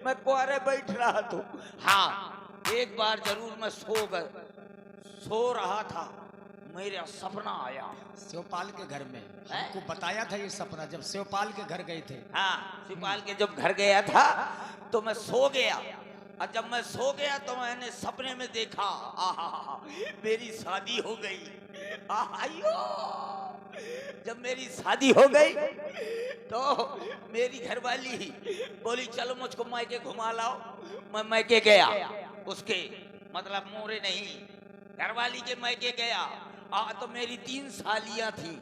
मैं कुआरे बैठ रहा तो हाँ एक बार जरूर मैं सो रहा था, मेरा सपना आया। शिवपाल के घर में हमको बताया था ये सपना जब शिवपाल के घर गए थे। हाँ शिवपाल के जब घर गया था तो मैं सो गया, और जब मैं सो गया तो मैंने सपने में देखा आहा मेरी शादी हो गई। आयो जब मेरी शादी हो गई तो मेरी घरवाली बोली चलो मुझको मायके घुमा लाओ। मैं मायके गया, उसके मतलब मोरे नहीं घरवाली के मायके गया। तो मेरी 3 सालियां थी।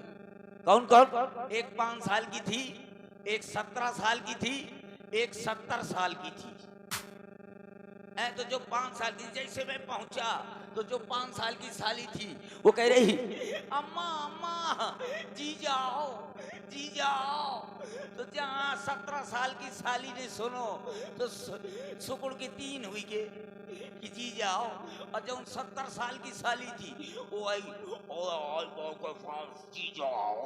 कौन कौन? एक 5 साल की थी, एक 17 साल की थी, एक 70 साल की थी। तो जो 5 साल की, जैसे मैं पहुंचा तो जो 5 साल की साली थी वो कह रही अम्मा अम्मा जी जाओ जी जाओ। तो जहाँ 17 साल की साली ने सुनो तो सुकुड़ की 3 हुई के कि जी जाओ, और जब 70 साल की साली थी वो आई जी जाओ।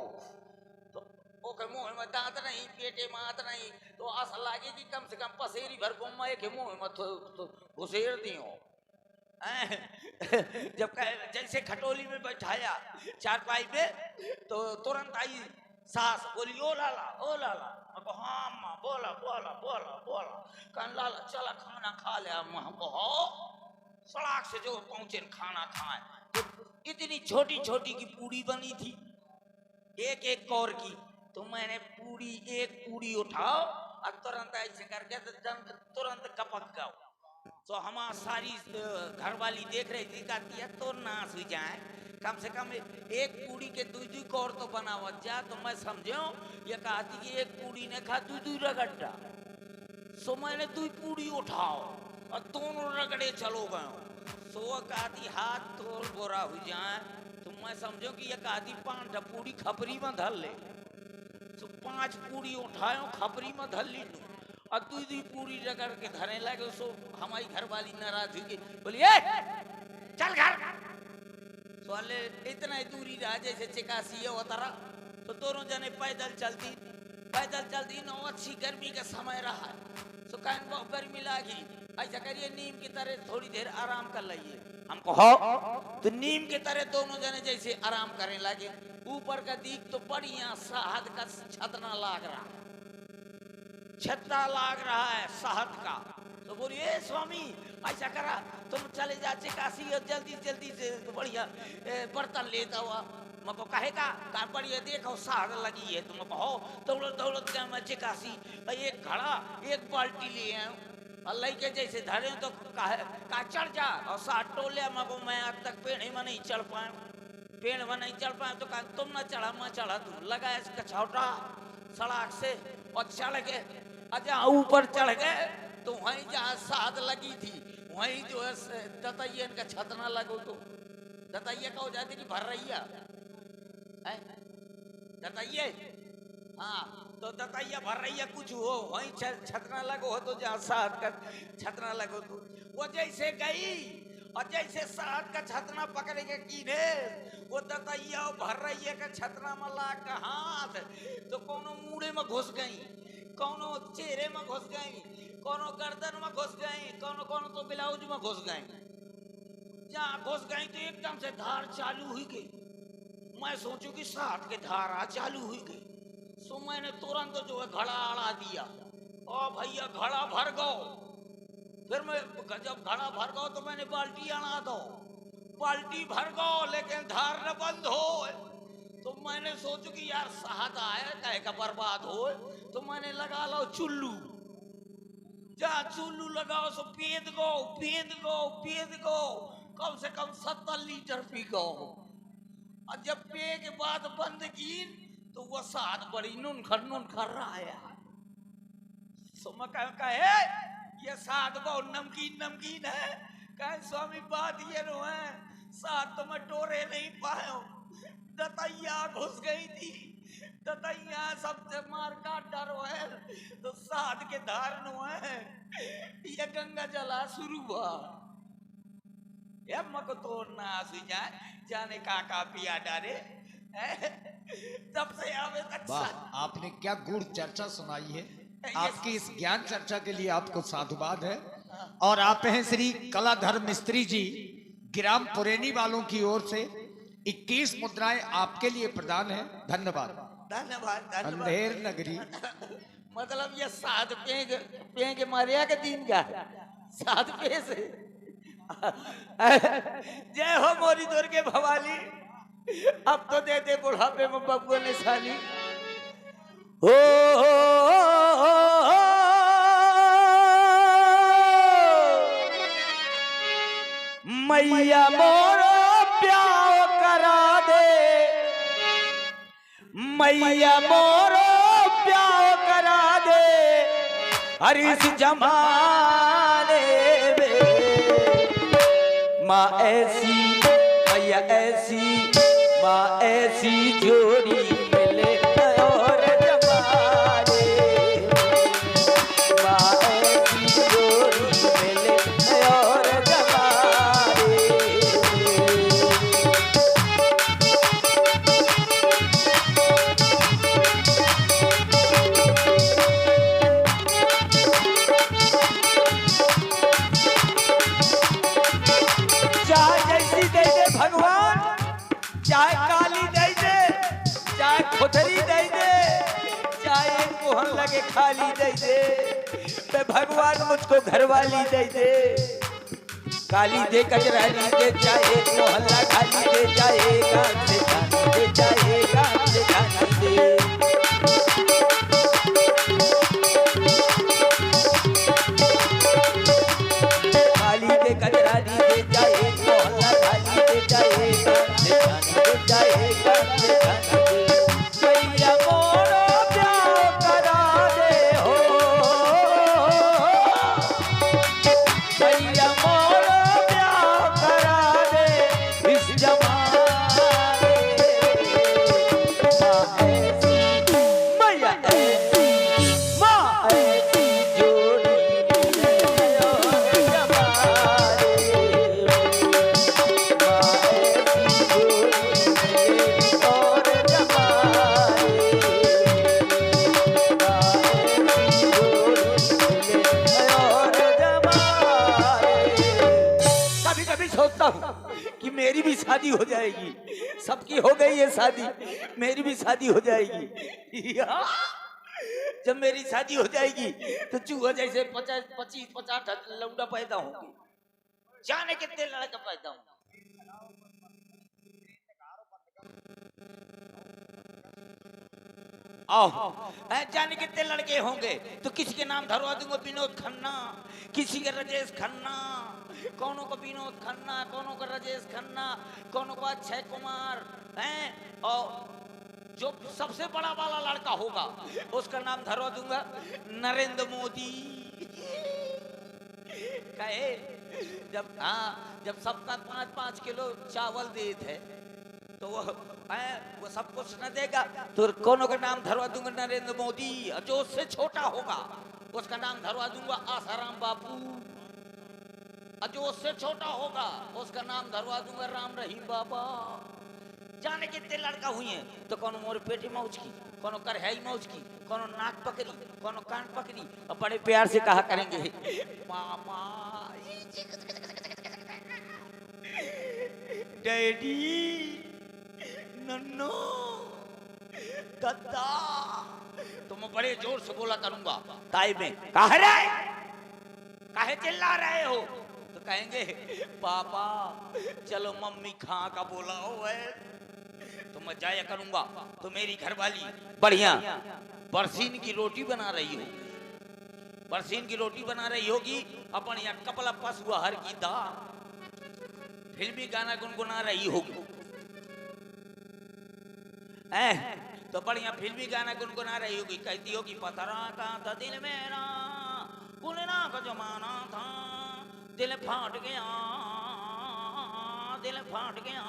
तो ओके मुंह में दांत नहीं, पेटे में हाथ नहीं, तो आशा लागे कि कम से कम पसेरी भर को मैं के मुंह में तो घुसेर दियो। जब जैसे खटोली में बैठाया चारपाई पे तो तुरंत आई सास, बोली ओ लाला ओ लाला। हाँ अम्मा बोला बोला बोला बोला। कन लाला चला खाना खा ले अम्मा। हो सड़क से जो पहुंचे खाना खाए तो इतनी छोटी छोटी की पूड़ी बनी थी, एक एक कौर की। तो मैंने एक पूड़ी उठाओ और तुरंत ऐसे करके तुरंत कपक गया। तो हमारा सारी घरवाली देख रही थी, कहती है तो नाश हो जाए, कम से कम एक पूड़ी के 2 कौर तो बनावत जा। तो मैं समझो ये कहती कि एक पूड़ी ने खा 2 रगड़ा। सो मैंने 2 पूड़ी उठाओ और दोनों रगड़े चलो गए। सो कहती हाथ तोड़ बोरा हो जाए। तो मैं समझो कि ये कहती 5 पूड़ी खपरी में धर ले। तो 5 पूड़ी उठायो खपरी में धर ली और 2 पूड़ी रगड़ के धरने लगे। सो हमारी घरवाली नाराज हुई, बोली चल घर। सोले इतना दूरी रहा जैसे चिकासी है उतरा। तो दोनों जने पैदल चलती न, अच्छी गर्मी का समय रहा। तो कहीं बहुत गर्मी लगी, ऐसा करिए नीम की तरह थोड़ी देर आराम कर लिये हमको। हो तो नीम की तरह दोनों जने जैसे आराम करने लगे। ऊपर का दीख तो बढ़िया शहद का छतना लाग रहा, छत्ता लाग रहा है शहद का। तो बोलिए स्वामी ऐसा करा तुम चले जाचे काशी और जल्दी जल्दी से तो बढ़िया बर्तन लेता हुआ। मको कहेगा का बढ़िया देखो शहद लगी है। तुम कहो दौड़त दौड़त गए मैं काशी, एक घड़ा एक बाल्टी ले आयो और लेके जैसे धरे तो का चढ़ जा और साथ टोले। मको मैं आज तक पेड़ में नहीं चढ़ पाया, पेड़ में नहीं चढ़ पाया। तो कहा तुम ना चढ़ा मैं चढ़ा दूं। लगा इसका छौटा सड़क से और चढ़ गए। अच्छा ऊपर चढ़ गए तो वहीं जहाँ शहद लगी थी वहीं जो है दतैया इनका छतना लगो। तो दतैया का हो जाती कि भर रही है दतैया। हाँ तो दतैया भर रही है कुछ हो वहीं छतना लगो हो। तो जहाँ शहद का छतना लगो तो वो जैसे गई और जैसे शहद का छतना पकड़े के कीने वो दतैया भर रही है का छतना में लाग का हाथ तो कोनो मुड़े में घुस गई, कोनो चेहरे में घुस गई, कोनो गर्दन में घुस गई, कोनो तो ब्लाउज में घुस गई। जहाँ घुस गई तो एकदम से धार चालू हुई गई। मैं सोचू कि शहद के धारा चालू हुई गई। सो मैंने तुरंत जो है घड़ा अड़ा दिया और भैया घड़ा भर गो। फिर मैं जब घड़ा भर गो तो मैंने बाल्टी अड़ा दो, बाल्टी भर गो लेकिन धार न बंद हो। तो मैंने सोचू कि यार शहद आया कहे का बर्बाद हो। तो मैंने लगा लो चुल्लू, जहाँ चुल्लू लगाओ सो पेद गो पेद गो पेद गो, कम से कम 70 लीटर पी गो। और जब पे के बाद बंद की तो वो शहद बड़ी नून खर रहा है। सो मैं कहे ये शहद बहुत नमकीन है। कहे स्वामी बात ये नो है शहद तो मैं टोरे नहीं पायो, दतैया घुस गई थी, दतैया सबसे मार काट डरो है तो शहद के धार नो है ये गंगा जला शुरू हुआ। मको तो नाश हो जाए जाने का पिया डारे तब से आवे। वाह आपने क्या गुड़ चर्चा सुनाई है। आपकी इस ज्ञान चर्चा के लिए आपको साधुवाद है। और आप हैं श्री कलाधर मिस्त्री जी, ग्राम पुरेनी वालों की ओर से 21 मुद्राएं आपके लिए प्रदान है। धन्यवाद। धन्यवाद धन्यवाद। अंधेर नगरी मतलब ये 7 पेंग मारिया के दिन का 7 पे से। जय हो मोरी दुर्गे भवाली। अब तो दे दे बुढ़ापे में बबुआ ने साली। हो मैया मोरो प्यार करा दे, मैया मोरो प्यार करा दे हर इस जमाने में। माँ ऐसी मैया ऐसी, माँ ऐसी जोड़ी मिले और जमाने में। माँ ऐसी जोड़ी मिले और जमाने में। चाहे जैसी दे दे भगवान, चाहे काली दे दे, चाहे खुदरी दे दे, चाहे मोहन लगे खाली दे दे, तो भगवान मुझको घरवाली दे दे। काली दे कजरानी दे, चाहे मोहल्ला खाली दे, चाहे गांव से जानी दे, चाहे गांव से जानी दे। काली दे कजरानी दे, चाहे मोहल्ला खाली दे, चाहे गांव से जानी दे, चाहे गांव से जानी दे। मैया मोरो प्यार करा दे हो, मैया मोरो प्यार करा दे इस जमाने में। माँ ऐसी मैया ऐसी, माँ ऐसी जोड़ी मिले और जमाने में। माँ ऐसी जोड़ी मिले और जमाने में। माँ ऐसी जोड़ी मिले और जमाने में। कभी कभी सोचता हूँ कि मेरी भी शादी हो जाएगी। सबकी हो गई है शादी, मेरी भी शादी हो जाएगी। जब मेरी शादी हो जाएगी तो चूहा जैसे 25-50 लौंडा पैदा होंगे। जाने कितने लड़का पैदा होंगे। आओ जाने कितने लड़के होंगे तो किसी के नाम धरवा दूंगा विनोद खन्ना, किसी के राजेश खन्ना, कौनों को विनोद खन्ना, कौनों को राजेश खन्ना, कौनों को अक्षय कुमार हैं। और जो सबसे बड़ा वाला लड़का होगा उसका नाम धरवा दूंगा नरेंद्र मोदी। कहे जब सबका 5-5 किलो चावल दे थे तो वो सब कुछ न देगा तो कौनों का नाम धरवा दूंगा नरेंद्र मोदी। जो उससे छोटा होगा उसका नाम धरवा दूंगा आसाराम बापू। जो उससे छोटा होगा उसका नाम धरवा दूंगा राम रहीम बाबा। जाने कितने लड़का हुई हैं तो कौन मोर पेटी मौज की, कौन करहाई मौज की, कौन नाक पकड़ी, कौन कान पकड़ी और बड़े प्यार से कहा करेंगे मामा डैडी नन्नो दादा। तो मैं बड़े जोर से बोला करूंगा ताई में काहे चिल्ला रहे हो तो कहेंगे पापा चलो मम्मी खा का बोलाओ है। तो मैं जाया करूंगा तो मेरी घरवाली बढ़िया बरसीन की रोटी बना रही हो, बरसीन की रोटी बना रही होगी और बढ़िया कपला पसुआ हर की दाल, फिल्मी गाना गुनगुना रही होगी। तो बढ़िया फिल्मी गाना गुनगुना रही होगी। कहती होगी पतरा का था दिल मेरा, गुलना का जमाना था, दिल फाट गया, दिल फाट गया।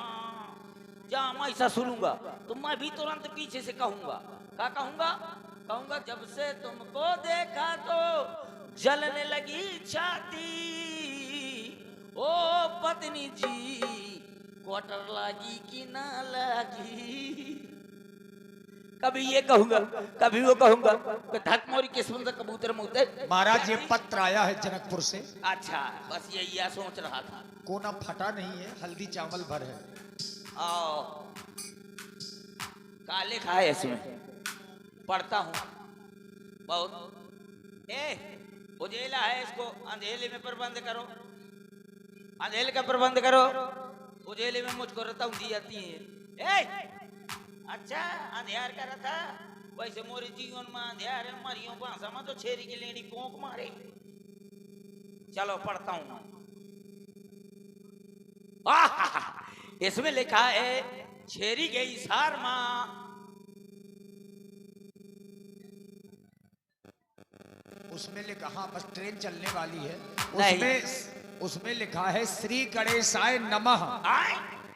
जहाँ मैं ऐसा सुनूंगा तो मैं भी तुरंत पीछे से कहूंगा। क्या कहूंगा? कहूंगा जब से तुमको देखा तो जलने लगी छाती, ओ पत्नी जी क्वार्टर लागी कि ना लागी। कभी ये कहूंगा, कभी वो कहूंगा कि धत मोरी किस्मत से कबूतर मुझे। महाराज ये पत्र आया है जनकपुर से। अच्छा, बस यही सोच रहा था। कोना फटा नहीं है, हल्दी चावल भर है। आओ, काले खाए इसमें पढ़ता हूँ बहुत। उजेला है, इसको अंधेले में प्रबंध करो, अंधेले का प्रबंध करो। उजेले में मुझको रताऊ दी जाती है। अच्छा, अंधेर का रथा वैसे मोरे जीवन में अंधेर है, मरियों भाषा में तो छेरी की लेनी पोंक मारे। चलो पढ़ता हूँ। इसमें लिखा है छेरी गई सार मां। उसमें लिखा, हाँ बस ट्रेन चलने वाली है। नहीं। उसमें लिखा है श्री गणेशाय नमः।